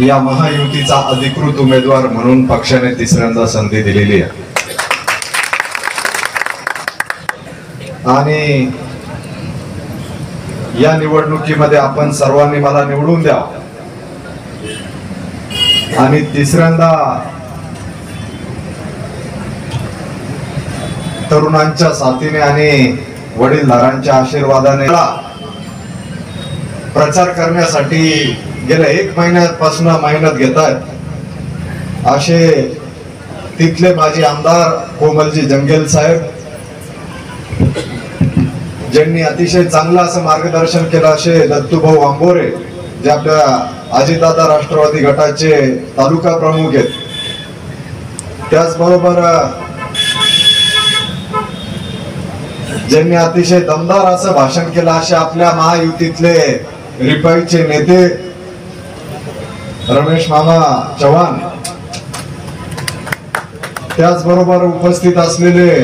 या महायुतीचा अधिकृत उमेदवार म्हणून पक्षाने तिसऱ्यांदा संधी दिलेली आहे आणि या निवडणुकीमध्ये आपण सर्वांनी मला निवडून द्या आणि तिसऱ्यांदा तरुणांच्या साथीने आणि वडीलधारांच्या आशीर्वादाने प्रचार करण्यासाठी गेल्या 1 महिन्यापासून मेहनत घेतात असे तिथले माजी आमदार कोमलजी जंगेल साहेब, ज्यांनी अतिशय चांगलं असं मार्गदर्शन केलं असे दत्तूभाऊ आंबोरे, जे आपल्या अजितदादा राष्ट्रवादी गटाचे तालुका प्रमुख आहेत. त्याचबरोबर ज्यांनी अतिशय दमदार असं भाषण केलं असे आपल्या महायुतीतले रिपाईचे नेते रमेश मामा चव्हाण, त्याचबरोबर उपस्थित असलेले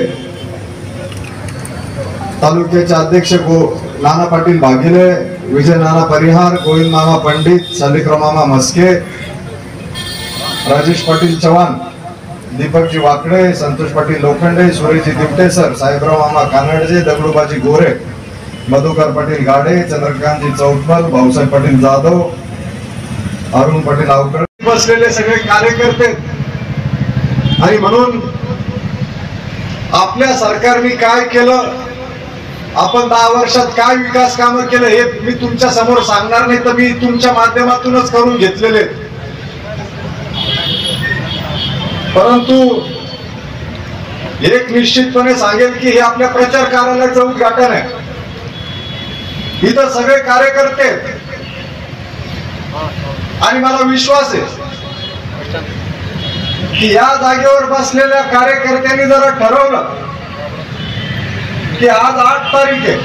तालुक्याचे अध्यक्ष नाना पाटील भागिले, विजय नाना परिहार, गोविंद मामा पंडित, शालिग्राम मामा मस्के, राजेश पाटील चव्हाण, दीपकजी वाकडे, संतोष पाटील लोखंडे, सुरेशजी दिवटे सर, साहेबराव मामा कानडजे, दगडूबाजी गोरे, मधुकर पाटील गाडे, चंद्रकांतजी चौफल, भाऊसाहेब पाटील जाधव, अरुण पाटील आवकर बसलेले सगळे कार्यकर्ते. आणि म्हणून आपल्या सरकारने काय केलं, आपण 10 वर्षात काय विकास कामं केलं हे मी तुमच्या समोर सांगणार नाही, तर मी तुमच्या माध्यमातूनच करून घेतलेले. परंतु एक निश्चितपणे सांगेल की हे आपल्या प्रचार कार्यालयाचं उद्घाटन आहे. इथं सगळे कार्यकर्ते आणि मला विश्वास आहे की या जागेवर बसलेल्या कार्यकर्त्यांनी जरा ठरवलं की आज 8 तारीख आहे,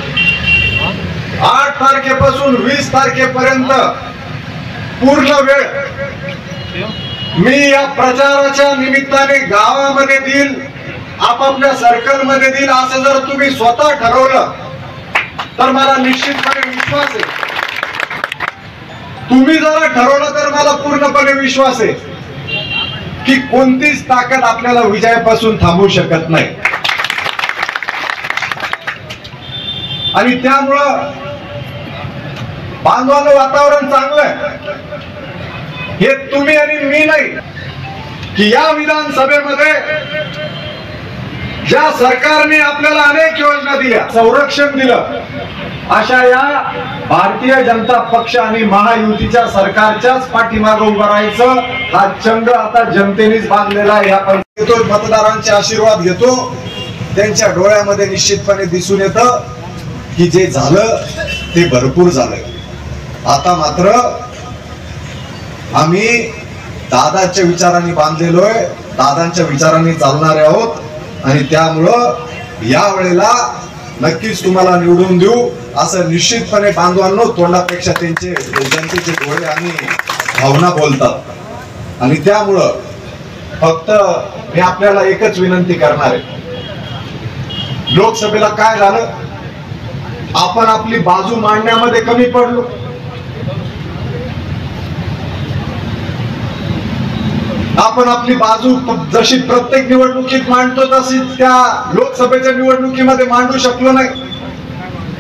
8 तारखेपासून 20 तारखेपर्यंत पूर्ण वेळ मी या प्रचाराच्या निमित्ताने गावामध्ये देईल, आपापल्या सर्कल मध्ये देईल, असं जर तुम्ही स्वतः ठरवलं तर मला निश्चितपणे विश्वास आहे. तुम्ही जर ठरवलं तर मला पूर्णपणे विश्वास आहे की कोणतीच ताकद आपल्याला विजयापासून थांबवू शकत नाही. आणि त्यामुळं बांधवानं वातावरण चांगलं आहे. हे तुम्ही आणि मी नाही की या विधानसभेमध्ये ज्या सरकारने आपल्याला अनेक योजना दिल्या, संरक्षण दिलं, अशा या भारतीय जनता पक्ष आणि महायुतीच्या सरकारच्याच पाठीमागे उभं राहायचं हा चंग आता जनतेनेच बांधलेला आहे. आपण मतदारांचे आशीर्वाद घेतो, त्यांच्या डोळ्यामध्ये निश्चितपणे दिसून येतं की जे झालं ते भरपूर झालं. आता मात्र आम्ही दादाच्या विचारांनी बांधलेलो आहे, दादांच्या विचारांनी चालणारे आहोत आणि त्यामुळं या वेळेला नक्कीच तुम्हाला निवडून देऊ असं निश्चितपणे बांधवांनो तोंडापेक्षा त्यांचे जनतेचे डोळे आणि भावना बोलतात. आणि त्यामुळं फक्त मी आपल्याला एकच विनंती करणार आहे, लोकसभेला काय झालं, आपण आपली बाजू मांडण्यामध्ये कमी पडलो. आपण आपली बाजू जशी प्रत्येक निवडणुकीत मांडतो तशी त्या लोकसभेच्या निवडणुकीमध्ये मांडू शकलो नाही.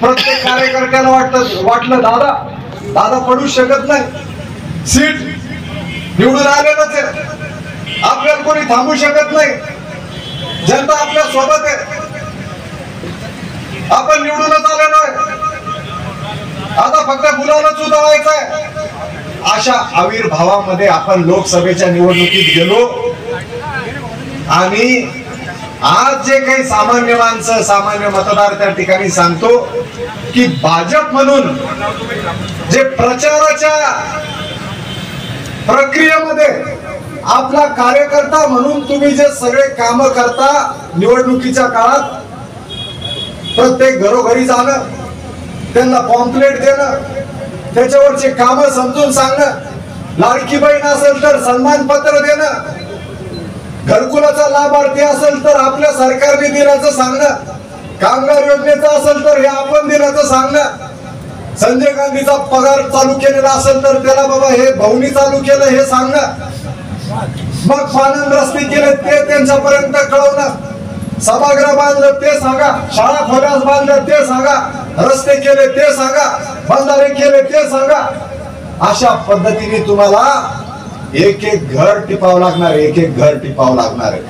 प्रत्येक कार्यकर्त्याला वाटलं दादा पडू शकत नाही, सीट निवडून आलेलंच आहे, आपल्याला कोणी थांबू शकत नाही, जनता आपल्या सोबत आहे, आपण निवडूनच आलेलो आहे, आता फक्त गुलालच उधळायचं आहे. अशा आविर्भावामध्ये आपण लोकसभेच्या निवडणुकीत गेलो आणि आज जे काही सामान्य माणसं, सामान्य मतदार त्या ठिकाणी सांगतो की भाजप म्हणून जे प्रचाराच्या प्रक्रियेमध्ये आपला कार्यकर्ता म्हणून तुम्ही जे सगळे काम करता, निवडणुकीच्या काळात प्रत्येक घरोघरी जाणं, त्यांना पॉम्पलेट देणं, त्याच्यावरचे काम समजून सांगणं, लाडकी बहीण असेल तर सन्मान पत्र देणं, घरकुलाचा लाभार्थी असेल तर आपल्या सरकारने दिल्याचं सांगणं, कामगार योजनेचं असेल तर हे आपण दिल्याचं सांगणं, संजय गांधीचा पगार चालू केलेला असेल तर त्याला बाबा हे भाऊनी चालू केलं हे सांगा. मग पानंद रस्ते केले ते त्यांच्यापर्यंत कळवणं, सभागृह बांधलं ते सांगा, शाळा खोल्यास बांधलं ते सांगा, रस्ते केले ते सांगा, बंधारे केले ते सांगा. अशा पद्धतीने तुम्हाला एक एक घर टिपावं लागणार, एक एक घर टिपावं लागणार आहे.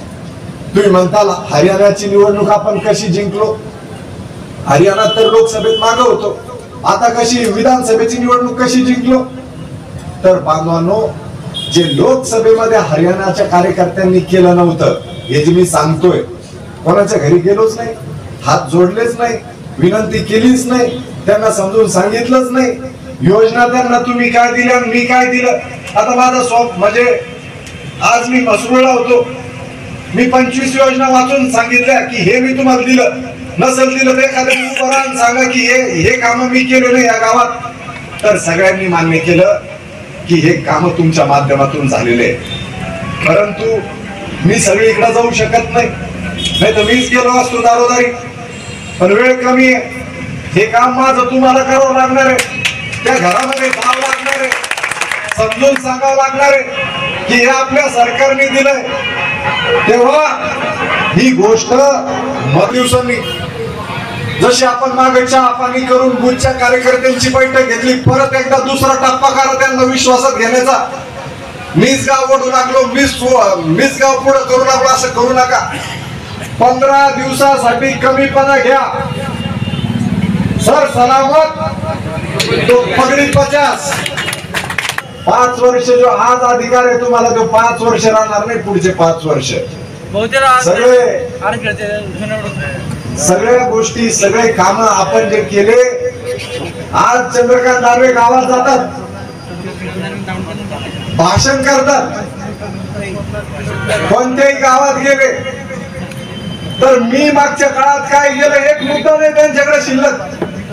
तुम्ही म्हणताल हरियाणाची निवडणूक आपण कशी जिंकलो, हरियाणात तर लोकसभेत मागे होतो, आता कशी विधानसभेची निवडणूक कशी जिंकलो. तर बांधवांनो, जे लोकसभेमध्ये हरियाणाच्या कार्यकर्त्यांनी केलं नव्हतं हे जे मी सांगतोय, कोणाच्या घरी गेलोच नाही, हात जोडलेच नाही, विनंती केलीच नाही, त्यांना समजून सांगितलंच नाही, योजना त्यांना तुम्ही काय दिल्या मी काय दिलं. आता माझा म्हणजे आज मी मसरूळला होतो, मी 25 योजना वाचून सांगितल्या की हे मी तुम्हाला दिलं, नसेल दिलं तर एखाद्या उभं राहून सांगा की हे काम मी केले नाही या गावात. तर सगळ्यांनी मान्य केलं की हे काम तुमच्या माध्यमातून झालेले. परंतु मी सगळीकडे जाऊ शकत नाही, नाही तर मीच गेलो असतो दारोदारी, पण वेळ कमी आहे. हे काम माझं तुम्हाला करावं लागणार आहे, त्या घरामध्ये जावं लागणार आहे, समजून सांगावं लागणार आहे की हे आपल्या सरकारने दिलंय. तेव्हा ही गोष्ट मग दिवसांनी जशी आपण मागे चहा पाणी करून बुथच्या कार्यकर्त्यांची बैठक घेतली, परत एकदा दुसरा टप्पा करा त्यांना विश्वासात घेण्याचा. मीच गाव ओढू लागलो, मीच गाव पुढे करू लागलो, असं करू नका. 15 दिवसासाठी कमीपणा घ्या, सर सलामत तो पगडी 50. 5 वर्ष जो आज अधिकार आहे तुम्हाला, तो 5 वर्ष राहणार नाही, पुढचे 5 वर्ष. सगळ्या गोष्टी सगळे काम आपण जे केले. आज चंद्रकांत दानवे गावात जातात, भाषण करतात, कोणत्याही गावात गेले तर मी मागच्या काळात काय केलं एक मुद्दा नाही त्यांच्याकडे शिल्लक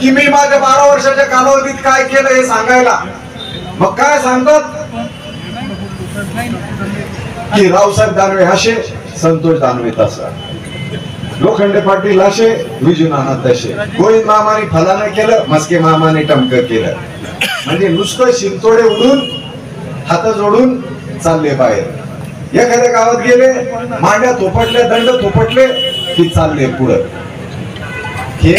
की मी माझ्या 12 वर्षाच्या कालावधीत काय केलं हे सांगायला. मग काय सांगतात की रावसाहेब दानवे असे, संतोष दानवे तसा, लोखंडे पाटील असे, विजू नाना तसे, गोविंद मामाने फलानं केलं, मस्के मामाने टमक केलं. म्हणजे नुसतं शिंतोडे उडून हात जोडून चालले बाहेर. एखाद्या गावात गेले, मांड्या थोपटले, दंड थोपटले की चालले पुढे. हे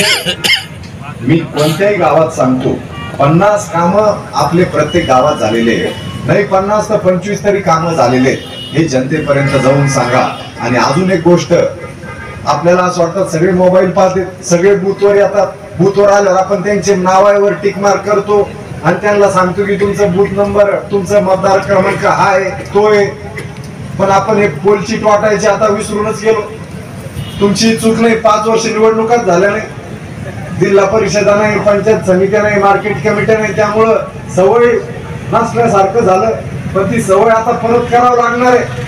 मी कोणत्याही गावात सांगतो, 50 काम आपले प्रत्येक गावात झालेले नाही, 50 तर 25 तरी काम झालेले, हे जनतेपर्यंत जाऊन सांगा. आणि अजून एक गोष्ट, आपल्याला असं वाटतं सगळे मोबाईल पाहते, सगळे बूथवर येतात, बूथवर आल्यावर आपण त्यांचे नावावर टिक मार्क करतो आणि त्यांना सांगतो की तुमचा बूथ नंबर, तुमचा मतदार क्रमांक हा आहे तो आहे. पण आपण हे पोलचीट वाटायची आता विसरूनच गेलो. तुमची चूक नाही, 5 वर्ष निवडणुकाच झाल्या नाही, जिल्हा परिषदा नाही, पंचायत समित्या नाही, मार्केट कमिट्या नाही, त्यामुळं सवय नसल्यासारखं झालं. पण ती सवय आता परत करावं लागणार आहे.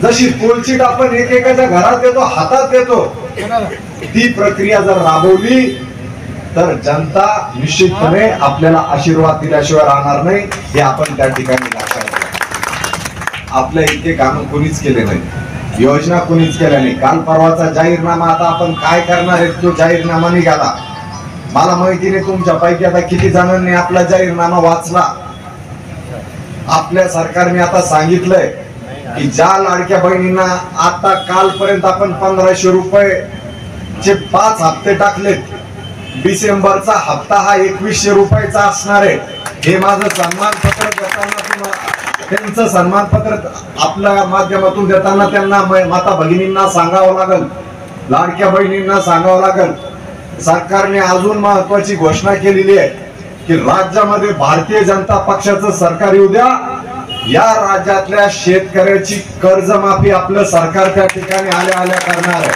जशी पोलचीट आपण एकेकाच्या घरात देतो, हातात देतो, ती प्रक्रिया जर राबवली तर जनता निश्चितपणे आपल्याला आशीर्वाद दिल्याशिवाय राहणार नाही, हे आपण त्या ठिकाणी लक्षात घ्या. आपल्या इथे काम कोणीच केले नाही, योजना कोणीच केल्या नाही. काल परवाचा जाहीरनामा, आता आपण काय करणार आहे तो जाहीरनामा निघाला. मला माहिती नाही तुमच्या पैकी आता किती जणांनी आपला जाहीरनामा वाचला. आपल्या सरकारने आता सांगितलंय की ज्या लाडक्या बहिणींना आता कालपर्यंत आपण 1500 रुपये 5 हप्ते टाकलेत, डिसेंबरचा हप्ता हा 2100 रुपयाचा असणार आहे. हे माझं सन्मानपत्र देताना तुम्हाला, त्यांचं सन्मानपत्र आपल्या माध्यमातून देताना त्यांना माता भगिनींना सांगावं लागल, लाडक्या बहिणींना सांगावं लागल. सरकारने अजून महत्वाची घोषणा केलेली आहे की राज्यामध्ये भारतीय जनता पक्षाचं सरकार येऊ द्या, या राज्यातल्या शेतकऱ्याची कर्जमाफी आपलं सरकार त्या ठिकाणी आल्या करणार आहे.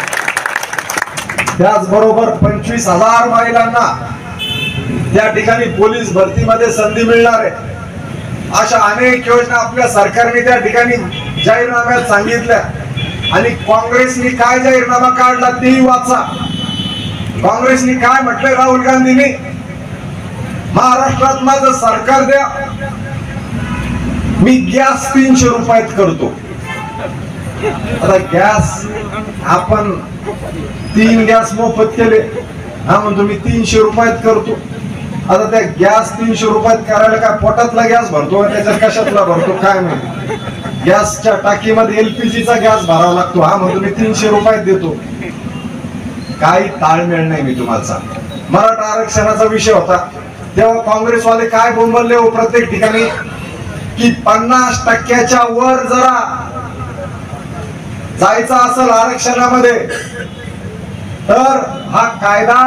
त्याचबरोबर 25,000 महिलांना त्या ठिकाणी पोलीस भरतीमध्ये संधी मिळणार आहे. अशा अनेक योजना आपल्या सरकारने त्या ठिकाणी जाहीरनाम्यात सांगितल्या. आणि काँग्रेसने काय जाहीरनामा काढला तेही वाचा. काँग्रेसने काय म्हटलंय राहुल गांधींनी, महाराष्ट्रात माझं सरकार द्या, मी गॅस 300 रुपयात करतो. आता गॅस आपण 3 गॅस मोफत केले, हा म्हणतो मी 300 रुपयात करतो. आता त्या गॅस 300 रुपयात करायला काय पोटातला गॅस भरतो त्याच्यात कशातला भरतो काय माहिती. गॅसच्या टाकीमध्ये LPGचा गॅस भरावा लागतो, हा म्हणतो मी 300 रुपयात देतो. काही ताळमेळ नाही. मी तुम्हाला सांगतो, मराठा आरक्षणाचा विषय होता तेव्हा काँग्रेसवाले काय बोंबलले हो प्रत्येक ठिकाणी की 50% वर जरा जायचं असेल आरक्षणामध्ये तर हा कायदा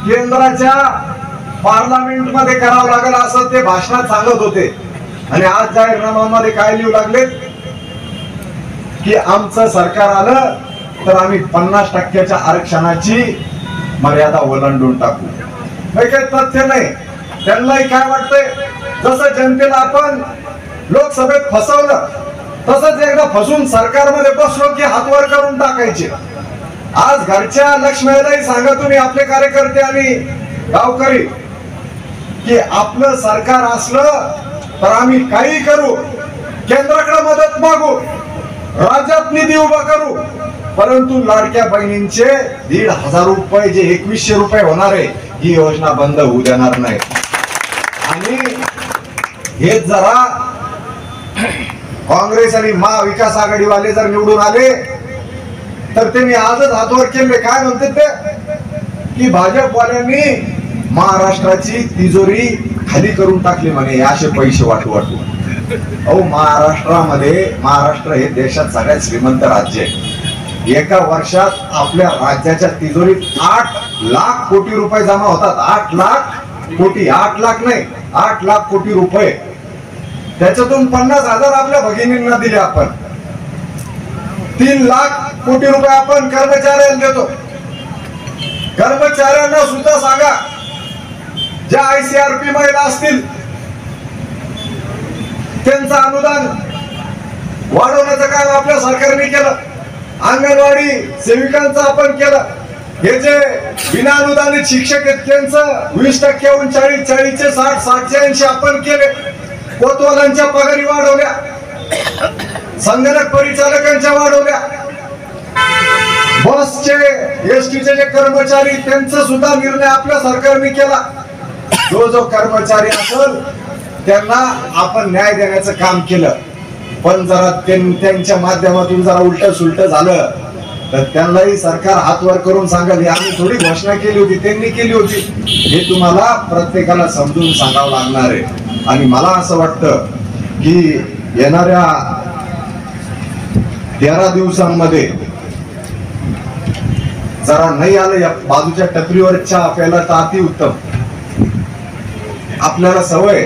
केंद्राच्या पार्लमेंट मध्ये करावं लागेल असं ते भाषणात सांगत होते. आणि आज जाहीरनाम्यामध्ये काय लिहू लागले की आमचं सरकार आलं तर आम्ही 50% आरक्षणाची मर्यादा ओलांडून टाकू. हे काही तथ्य नाही. त्यांनाही काय वाटतंय जसं जनतेला आपण लोकसभेत फसवलं तसंच एकदा फसून सरकारमध्ये बसलो की हातवर करून टाकायचे. आज घरच्या लक्ष्मीलाही सांगा तुम्ही आपले कार्यकर्ते आणि गावकरी की आपलं सरकार असलं तर आम्ही काही करू, केंद्राकडे मदत मागू, राज्यात निधी उभा करू, परंतु लाडक्या बहिणींचे 1,500 रुपये जे 2100 रुपये होणार आहे ही योजना बंद होऊ देणार नाही. आणि हे जरा काँग्रेस आणि महाविकास आघाडीवाले जर निवडून आले तर त्यांनी आजच हातवर केले. काय म्हणते ते की भाजपवाल्यांनी महाराष्ट्राची तिजोरी खाली करून टाकली म्हणे असे पैसे वाटू वाटू. अहो महाराष्ट्र हे देशात सगळ्यात श्रीमंत राज्य आहे. एका वर्षात आपल्या राज्याच्या तिजोरीत 8 लाख कोटी रुपये जमा होतात. 8 लाख कोटी, 8 लाख नाही 8 लाख कोटी रुपये. त्याच्यातून 50,000 आपल्या भगिनींना दिले आपण. 3 लाख कोटी रुपये आपण कर्मचाऱ्यांना देतो. कर्मचाऱ्यांना सुद्धा सांगा ज्या ICRP महिला असतील त्यांचं अनुदान वाढवण्याचं काम आपल्या सरकारने केलं. अंगणवाडी सेविकांचं आपण केलं. हे जे विना अनुदानित शिक्षक आहेत त्यांचं 20%वरून 40चे 60, 60चे 80 आपण केले. कोतवालांच्या पगारी वाढवल्या, संगणक परिचालकांच्या वाढवल्या, बसचे STचे जे कर्मचारी त्यांचा सुद्धा निर्णय आपल्या सरकारने केला. जो कर्मचारी असेल त्यांना आपण न्याय देण्याचं काम केलं. पण जरा त्यांच्या माध्यमातून जरा उलट सुलट झालं तर त्यांनाही सरकार हातवर करून सांगेल आम्ही थोडी घोषणा केली होती, त्यांनी केली होती. हे तुम्हाला प्रत्येकाला समजून सांगावं लागणार आहे. आणि मला असं वाटतं की येणाऱ्या 13 दिवसांमध्ये जरा नाही आलं या बाजूच्या टपरीवर चहा प्यायला तर अति उत्तम. आपल्याला सवय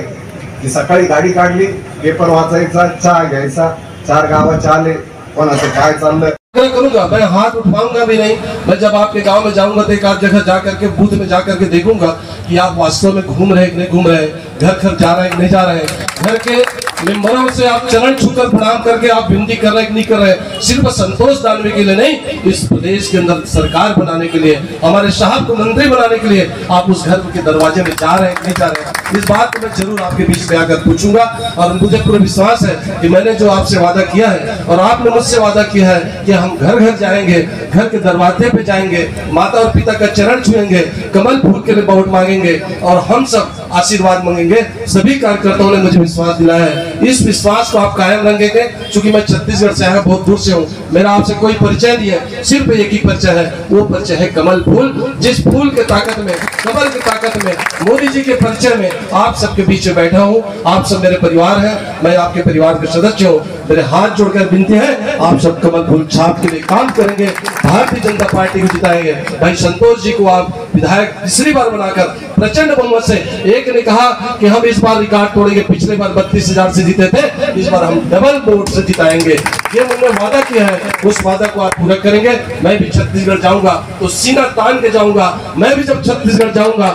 की सकाळी गाडी काढली, पेपर वाचायचा, चहा घ्यायचा, 4 गावाचे आले, कोणाचं काय चाललंय करूंगा. मैं हाथ उठाऊंगा भी नहीं. मैं जब आपके गांव में जाऊंगा तो एक आध जगह जाकर के बूथ में जाकर के देखूंगा कि आप वास्तव में घूम रहे हैं कि नहीं घूम रहे हैं, घर घर जा रहे हैं कि नहीं जा रहे हैं, घर के मेंबरों से आप चरण छूकर प्रणाम करके आप विनती कर रहे हैं कि नहीं कर रहे हैं. सिर्फ संतोष डालने के लिए नहीं, इस प्रदेश के अंदर सरकार बनाने के लिए, हमारे साहब को मंत्री बनाने के लिए आप उस घर के दरवाजे में जा रहे हैं कि नहीं जा रहे हैं. इस बात को मैं जरूर आपके बीच में आकर पूछूंगा. और मुझे पूरा विश्वास है कि मैंने जो आपसे वादा किया है और आपने मुझसे वादा किया है कि हम घर घर जाएंगे, घर के दरवाजे पे जाएंगे, माता और पिता का चरण छुएंगे, कमल फूल के लिए वोट मांगेंगे और हम सब आशीर्वाद मांगेंगे. सभी कार्यकर्ताओं ने मुझे विश्वास दिलाया है. इस विश्वास को आप कायम रखेंगे. चूंकि मैं छत्तीसगढ़ से आया, बहुत दूर से हूँ, मेरा आपसे कोई परिचय नहीं है, सिर्फ एक ही परिचय है, वो परिचय है कमल फूल. जिस फूल के ताकत में, कमल की ताकत में, मोदी जी के परिचय में आप सबके बीच में बैठा हूँ. आप सब मेरे परिवार हैं, मैं आपके परिवार के सदस्य हूँ. मेरे हाथ जोड़कर विनती है आप सब कमल फूल छाप के लिए काम करेंगे, भारतीय जनता पार्टी को जिताएंगे. भाई संतोष जी को आप विधायक तीसरी बार बनाकर प्रचंड बहुमत से, एक ने कहा कि हम इस बार रिकॉर्ड तोड़ेंगे, पिछले बार 32,000 से जीते थे, इस बार हम डबल वोट से जिताएंगे. ये मैंने वादा किया है, उस वादा को आप पूरा करेंगे. मैं भी छत्तीसगढ़ जाऊंगा तो सीना तान के जाऊंगा. मैं भी जब छत्तीसगढ़ जाऊंगा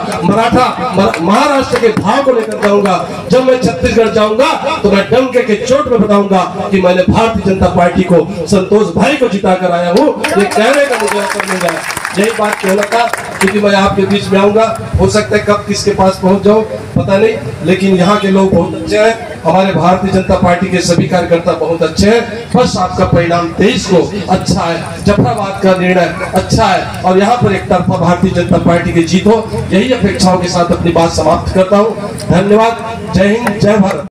महाराष्ट्र के भाव को लेकर जाऊंगा. जब मैं छत्तीसगढ़ जाऊंगा तो मैं डंके के चोट में बताऊंगा कि मैंने भारतीय जनता पार्टी को, संतोष भाई को जिता कर आया हूँ. ये कहने का मुझे अवसर मिल रहा है. यही बात कहना था, क्योंकि मैं आपके बीच में आऊंगा। हो सकता है कब किसके पास पहुंच जाऊं पता नहीं, लेकिन यहाँ के लोग बहुत अच्छे हैं, हमारे भारतीय जनता पार्टी के सभी कार्यकर्ता बहुत अच्छे हैं। बस आपका परिणाम 23 को अच्छा है, जफराबाद का निर्णय अच्छा है और यहाँ पर एक तरफा भारतीय जनता पार्टी की जीत हो, यही अपेक्षाओं के साथ अपनी बात समाप्त करता हूँ। धन्यवाद। जय हिंद, जय भारत।